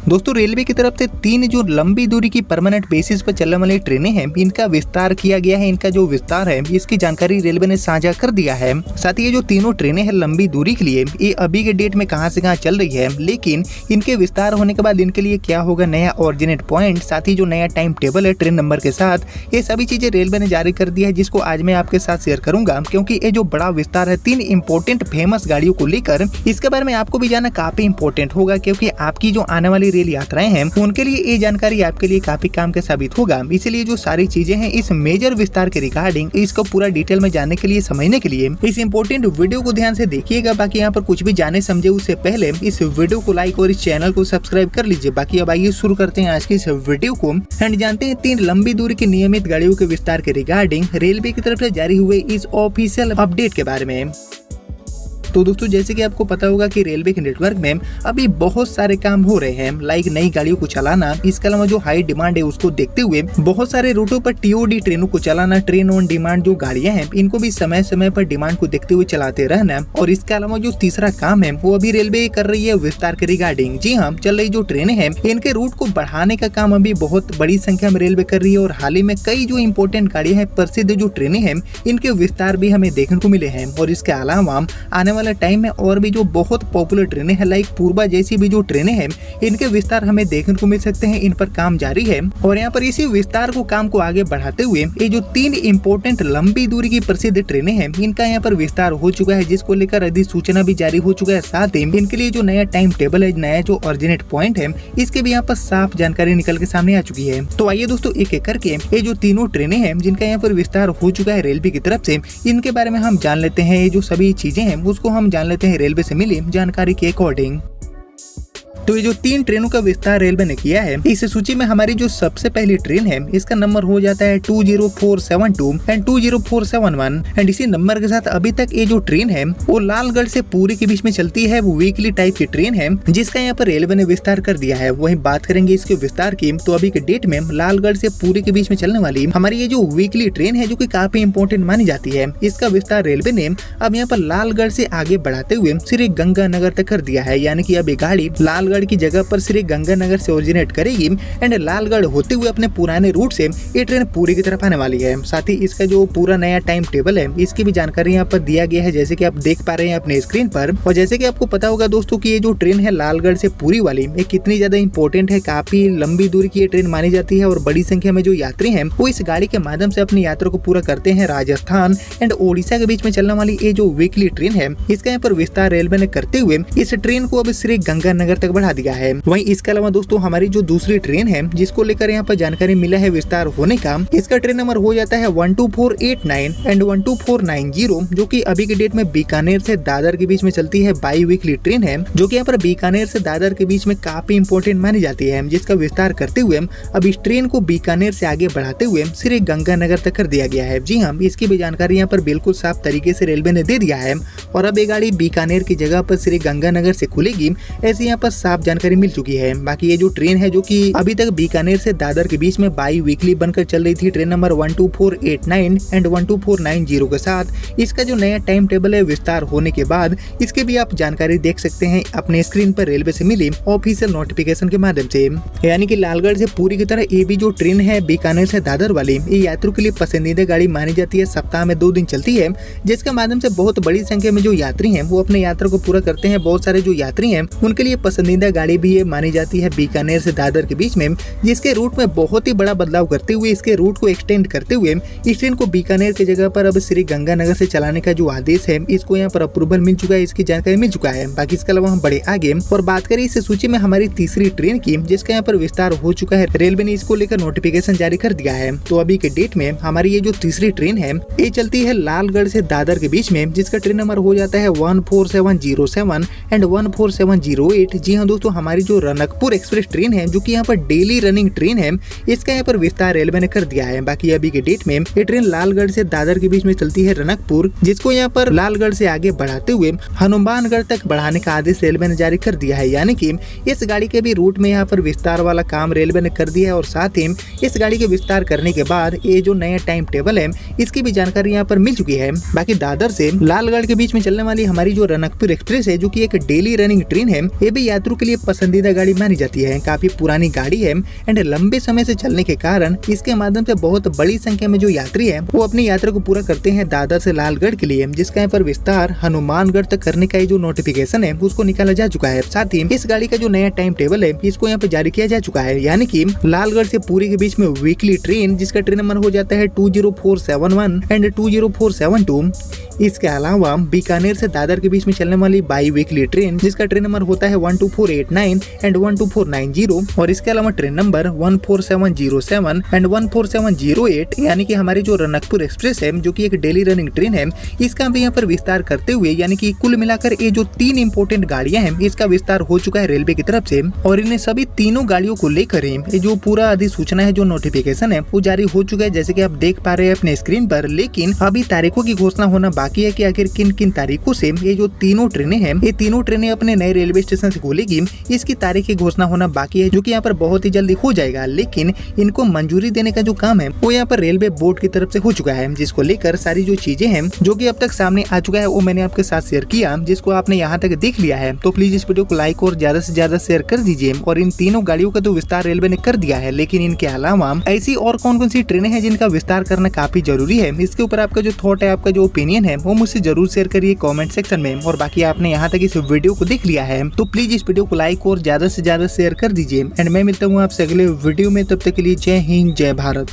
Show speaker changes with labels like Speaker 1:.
Speaker 1: दोस्तों रेलवे की तरफ से 3 जो लंबी दूरी की परमानेंट बेसिस पर चलने वाली ट्रेनें हैं, इनका विस्तार किया गया है। इनका जो विस्तार है इसकी जानकारी रेलवे ने साझा कर दिया है। साथ ही ये जो तीनों ट्रेनें हैं लंबी दूरी के लिए, ये अभी के डेट में कहां से कहां चल रही है, लेकिन इनके विस्तार होने के बाद इनके लिए क्या होगा, नया ऑरिजिनेट पॉइंट, साथ ही जो नया टाइम टेबल है ट्रेन नंबर के साथ, ये सभी चीजें रेलवे ने जारी कर दिया है, जिसको आज मैं आपके साथ शेयर करूंगा। क्योंकि ये जो बड़ा विस्तार है 3 इंपोर्टेंट फेमस गाड़ियों को लेकर, इसके बारे में आपको भी जानना काफी इंपॉर्टेंट होगा, क्योंकि आपकी जो आने वाली रेल यात्राएं हैं उनके लिए ये जानकारी आपके लिए काफी काम का साबित होगा। इसलिए जो सारी चीजें हैं इस मेजर विस्तार के रिगार्डिंग, इसको पूरा डिटेल में जानने के लिए, समझने के लिए इस इंपॉर्टेंट वीडियो को ध्यान से देखिएगा। बाकी यहाँ पर कुछ भी जाने समझे उससे पहले इस वीडियो को लाइक और इस चैनल को सब्सक्राइब कर लीजिए। बाकी अब आइए शुरू करते हैं आज की इस वीडियो को एंड जानते हैं 3 लंबी दूरी की नियमित गाड़ियों के विस्तार के रिगार्डिंग रेलवे की तरफ से जारी हुए इस ऑफिशियल अपडेट के बारे में। तो दोस्तों जैसे कि आपको पता होगा कि रेलवे के नेटवर्क में अभी बहुत सारे काम हो रहे हैं, लाइक नई गाड़ियों को चलाना, इसके अलावा जो हाई डिमांड है उसको देखते हुए बहुत सारे रूटों पर टीओडी ट्रेनों को चलाना, ट्रेन ऑन डिमांड जो गाड़ियां हैं इनको भी समय समय पर डिमांड को देखते हुए चलाते रहना। और इसके अलावा जो तीसरा काम है वो अभी रेलवे कर रही है विस्तार के रिगार्डिंग। जी हाँ, चल रही जो ट्रेनें हैं इनके रूट को बढ़ाने का काम अभी बहुत बड़ी संख्या में रेलवे कर रही है। और हाल ही में कई जो इम्पोर्टेंट गाड़ियां हैं, प्रसिद्ध जो ट्रेनें हैं, इनके विस्तार भी हमें देखने को मिले हैं। और इसके अलावा आने वाला टाइम में और भी जो बहुत पॉपुलर ट्रेनें हैं, लाइक पूर्वा जैसी भी जो ट्रेनें हैं, इनके विस्तार हमें देखने को मिल सकते हैं। इन पर काम जारी है और यहाँ पर इसी विस्तार को काम को आगे बढ़ाते हुए ये जो 3 इंपोर्टेंट लंबी दूरी की प्रसिद्ध ट्रेनें हैं इनका यहाँ पर विस्तार हो चुका है, जिसको लेकर अधिसूचना भी जारी हो चुका है। साथ ही इनके लिए जो नया टाइम टेबल है, नया जो ऑरिजिनेट पॉइंट है, इसके भी यहाँ पर साफ जानकारी निकल के सामने आ चुकी है। तो आइए दोस्तों एक एक करके ये जो तीनों ट्रेनें हैं जिनका यहाँ पर विस्तार हो चुका है रेलवे की तरफ से, इनके बारे में हम जान लेते हैं। ये जो सभी चीजें हैं उसको हम जान लेते हैं रेलवे से मिली जानकारी के अकॉर्डिंग। तो ये जो 3 ट्रेनों का विस्तार रेलवे ने किया है, इस सूची में हमारी जो सबसे पहली ट्रेन है इसका नंबर हो जाता है 20472 एंड 20471 एंड इसी नंबर के साथ अभी तक ये जो ट्रेन है वो लालगढ़ से पुरी के बीच में चलती है। वो वीकली टाइप की ट्रेन है जिसका यहाँ पर रेलवे ने विस्तार कर दिया है। वहीं बात करेंगे इसके विस्तार की, तो अभी के डेट में लालगढ़ से पुरी के बीच में चलने वाली हमारी ये जो वीकली ट्रेन है, जो की काफी इंपोर्टेंट मानी जाती है, इसका विस्तार रेलवे ने अब यहाँ पर लालगढ़ से आगे बढ़ाते हुए श्री गंगानगर तक कर दिया है। यानी कि अब ये गाड़ी लालगढ़ की जगह पर श्री गंगानगर से ओरिजिनेट करेगी एंड लालगढ़ होते हुए अपने पुराने रूट से ये ट्रेन पुरी की तरफ आने वाली है। साथ ही इसका जो पूरा नया टाइम टेबल है इसकी भी जानकारी यहाँ पर दिया गया है, जैसे कि आप देख पा रहे हैं अपने स्क्रीन पर। और जैसे कि आपको पता होगा दोस्तों कि ये जो ट्रेन है लालगढ़ से पुरी वाली, ये कितनी ज्यादा इंपॉर्टेंट है, काफी लंबी दूरी की ये ट्रेन मानी जाती है। और बड़ी संख्या में जो यात्री है वो इस गाड़ी के माध्यम से अपनी यात्रा को पूरा करते हैं। राजस्थान एंड ओडिशा के बीच में चलने वाली ये जो वीकली ट्रेन है इसका यहाँ पर विस्तार रेलवे ने करते हुए इस ट्रेन को अब श्री गंगानगर तक बढ़ा दिया है। वहीं इसके अलावा दोस्तों हमारी जो दूसरी ट्रेन है जिसको लेकर यहाँ पर जानकारी मिला है विस्तार होने का, इसका ट्रेन नंबर हो जाता है 12489 एंड 12490, जो कि अभी के डेट में बीकानेर से दादर के बीच में चलती है। बाई वीकली ट्रेन है जो कि यहाँ पर बीकानेर से दादर के बीच में काफी इंपोर्टेंट मानी जाती है, जिसका विस्तार करते हुए अब इस ट्रेन को बीकानेर से आगे बढ़ाते हुए श्री गंगानगर तक कर दिया गया है। जी हाँ, इसकी भी जानकारी यहाँ पर बिल्कुल साफ तरीके से रेलवे ने दे दिया है। और अब ये गाड़ी बीकानेर की जगह पर श्री गंगानगर से खुलेगी, ऐसी यहाँ पर साफ जानकारी मिल चुकी है। बाकी ये जो ट्रेन है जो कि अभी तक बीकानेर से दादर के बीच में बाई वीकली बनकर चल रही थी, ट्रेन नंबर 12489 एंड 12490 के साथ इसका जो नया टाइम टेबल है विस्तार होने के बाद इसके भी आप जानकारी देख सकते हैं अपने स्क्रीन पर रेलवे से मिली ऑफिशियल नोटिफिकेशन के माध्यम से। यानी कि लालगढ़ से पुरी की तरह ये भी जो ट्रेन है बीकानेर से दादर वाली, ये यात्रियों के लिए पसंदीदा गाड़ी मानी जाती है। सप्ताह में 2 दिन चलती है, जिसके माध्यम से बहुत बड़ी संख्या में जो यात्री है वो अपने यात्रा को पूरा करते हैं। बहुत सारे जो यात्री है उनके लिए पसंदीदा गाड़ी भी ये मानी जाती है बीकानेर से दादर के बीच में, जिसके रूट में बहुत ही बड़ा बदलाव करते हुए इसके रूट को एक्सटेंड करते हुए इस ट्रेन को बीकानेर की जगह पर अब श्री गंगानगर से चलाने का जो आदेश है इसको यहाँ पर अप्रूवल मिल चुका है, इसकी जानकारी मिल चुका है। बाकी इसके अलावा हम बड़े आगे और बात करें इस सूची में हमारी तीसरी ट्रेन की, जिसका यहाँ पर विस्तार हो चुका है। रेलवे ने इसको लेकर नोटिफिकेशन जारी कर दिया है। तो अभी के डेट में हमारी ये जो तीसरी ट्रेन है ये चलती है लालगढ़ से दादर के बीच में, जिसका ट्रेन नंबर हो जाता है 14707 एंड 14708। जी हाँ दोस्तों, हमारी जो रनकपुर एक्सप्रेस ट्रेन है जो कि यहाँ पर डेली रनिंग ट्रेन है, इसका यहाँ पर विस्तार रेलवे ने कर दिया है। बाकी अभी के डेट में ये ट्रेन लालगढ़ से दादर के बीच में चलती है रनकपुर, जिसको यहाँ पर लालगढ़ से आगे बढ़ाते हुए हनुमानगढ़ तक बढ़ाने का आदेश रेलवे ने जारी कर दिया है। यानी कि इस गाड़ी के भी रूट में यहाँ पर विस्तार वाला काम रेलवे ने कर दिया है। और साथ ही इस गाड़ी के विस्तार करने के बाद ये जो नया टाइम टेबल है इसकी भी जानकारी यहाँ पर मिल चुकी है। बाकी दादर से लालगढ़ के बीच में चलने वाली हमारी जो रनकपुर एक्सप्रेस है जो कि एक डेली रनिंग ट्रेन है, ये भी यात्रियों के लिए पसंदीदा गाड़ी मानी जाती है। काफी पुरानी गाड़ी है एंड लंबे समय से चलने के कारण इसके माध्यम से बहुत बड़ी संख्या में जो यात्री है वो अपनी यात्रा को पूरा करते हैं दादर से लालगढ़ के लिए, जिसका यहाँ पर विस्तार हनुमानगढ़ तक करने का जो नोटिफिकेशन है उसको निकाला जा चुका है। साथ ही इस गाड़ी का जो नया टाइम टेबल है इसको यहाँ पे जारी किया जा चुका है, यानी कि लालगढ़ से पुरी के बीच में वीकली ट्रेन जिसका ट्रेन नंबर हो जाता है 20471 एंड 20472। इसके अलावा बीकानेर से दादर के बीच में चलने वाली बाई वीकली ट्रेन जिसका ट्रेन नंबर होता है 12489 एंड 12490 और इसके अलावा ट्रेन नंबर 14707 एंड 14708 यानी कि हमारी जो रनकपुर एक्सप्रेस है जो कि एक डेली रनिंग ट्रेन है इसका भी यहाँ पर विस्तार करते हुए यानी कि कुल मिलाकर ये जो 3 इंपोर्टेंट गाड़ियां हैं इसका विस्तार हो चुका है रेलवे की तरफ से और इन्हें सभी तीनों गाड़ियों को लेकर ये जो पूरा अधिसूचना है जो नोटिफिकेशन है वो जारी हो चुका है जैसे कि आप देख पा रहे हैं अपने स्क्रीन पर। लेकिन अभी तारीखों की घोषणा होना बाकी है कि आखिर किन किन तारीखों से ये जो तीनों ट्रेनें हैं ये तीनों ट्रेनें अपने नए रेलवे स्टेशन से खुलेगी, इसकी तारीख की घोषणा होना बाकी है जो कि यहाँ पर बहुत ही जल्दी हो जाएगा। लेकिन इनको मंजूरी देने का जो काम है वो यहाँ पर रेलवे बोर्ड की तरफ से हो चुका है, जिसको लेकर सारी जो चीजें हैं जो कि अब तक सामने आ चुका है वो मैंने आपके साथ शेयर किया, जिसको आपने यहाँ तक देख लिया है। तो प्लीज इस वीडियो को लाइक और ज्यादा से ज्यादा शेयर कर दीजिए। और इन तीनों गाड़ियों का तो विस्तार रेलवे ने कर दिया है, लेकिन इनके अलावा ऐसी और कौन कौन सी ट्रेनें हैं जिनका विस्तार करना काफी जरूरी है, इसके ऊपर आपका जो थॉट है, आपका जो ओपिनियन है वो मुझसे जरूर शेयर करिए कमेंट सेक्शन में। और बाकी आपने यहाँ तक इस वीडियो को देख लिया है तो प्लीज इस वीडियो को लाइक और ज्यादा से ज्यादा शेयर कर दीजिए। एंड मैं मिलता हूँ आपसे अगले वीडियो में, तब तक के लिए जय हिंद जय भारत।